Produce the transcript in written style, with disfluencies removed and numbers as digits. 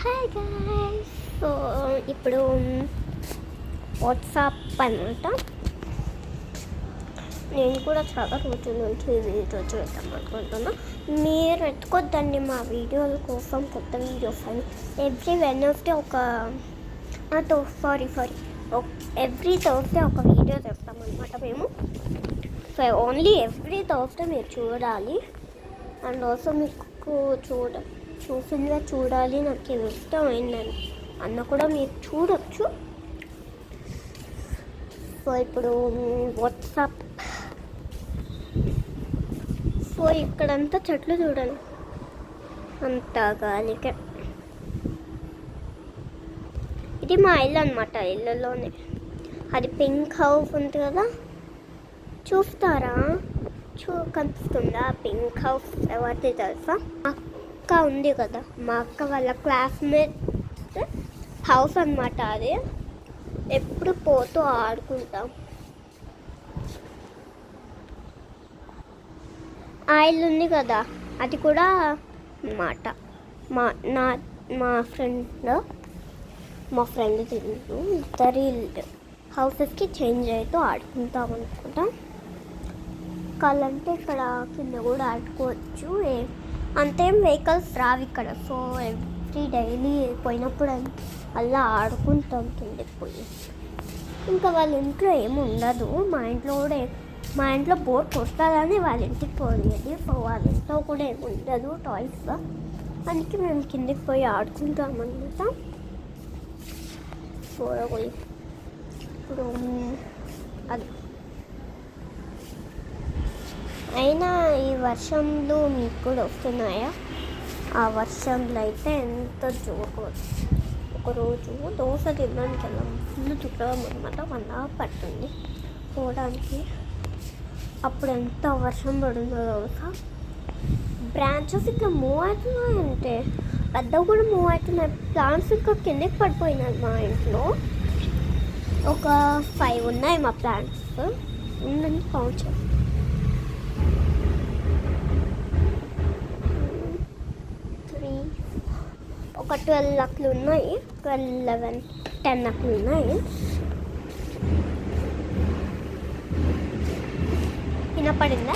Hi guys. So ఇప్పుడు WhatsApp అనమాట. నేను కూడా చాలా రోజుల నుంచి వీడియో చేద్దాం అనుకుంటున్నా. మీరు ఎత్తుకొద్దండి మా వీడియోల కోసం, కొత్త వీడియోస్ అని. ఎవ్రీ వెడ్నెస్డే ఎవ్రీ థర్స్డే ఒక వీడియో చేస్తామన్నమాట మేము. సో ఓన్లీ ఎవ్రీ థర్స్డే మీరు చూడాలి. అండ్ ఆల్సో మీకు చూసిందిగా చూడాలి, నాకు ఇష్టమైందని అన్న కూడా మీరు చూడొచ్చు. సో ఇప్పుడు వాట్సాప్. సో ఇక్కడంతా చెట్లు చూడండి, అంతా గాలికే. ఇది మా ఇల్లు అనమాట. ఇల్లులోనే అది పింక్ హౌస్ ఉంది కదా, చూస్తారా? కనిపిస్తుందా పింక్ హౌస్? ఎవరిది తెలుసా? అక్క ఉంది కదా, మా అక్క వాళ్ళ క్లాస్మేట్ హౌస్ అనమాట. అది ఎప్పుడు పోతూ ఆడుకుంటాం. ఆ ఇల్లు ఉంది కదా, అది కూడా అన్నమాట మా ఫ్రెండ్ తింటూ ఇద్దరి హౌసెస్కి చేంజ్ అవుతూ ఆడుకుంటాం అనుకుంటాం. కావాలంటే ఇక్కడ కింద కూడా ఆడుకోవచ్చు. అంతేం వెహికల్స్ రావు ఇక్కడ. సో ఎవ్రీ డైలీ పోయినప్పుడు అలా ఆడుకుంటాం కిందకి పోయి. ఇంకా వాళ్ళ ఇంట్లో ఏమి ఉండదు. మా ఇంట్లో బోర్ కొట్టాలని వాళ్ళ ఇంటికి పోయేది. సో వాళ్ళ ఇంట్లో కూడా ఏమి ఉండదు టాయ్స్. అందుకే మేము కిందకి పోయి ఆడుకుంటాం అన్నమాట. సో ఇప్పుడు అది అయినా ఈ వర్షంలో మీకు కూడా వస్తున్నాయా? ఆ వర్షంలో అయితే ఎంత జోరు. ఒకరోజు దోశ తినడానికి వెళ్ళాము. ఫుల్ చుట్టం అనమాట. 1 hour పట్టింది పోవడానికి. అప్పుడు ఎంత వర్షం పడిందో దోశ. బ్రాంచెస్ ఇట్లా మూవ్ అవుతున్నాయంటే పెద్దవి కూడా మూవ్ అవుతున్నాయి. ప్లాంట్స్ ఇక్కడ కిందకి పడిపోయినాయి. మా ఇంట్లో ఒక 5 ఉన్నాయి మా ప్లాంట్స్. ఉందని కౌంట్ చేస్తాం. ఒక 12 అట్లు ఉన్నాయి. 12, 11, 10 అట్లు ఉన్నాయి. వినపడిందా?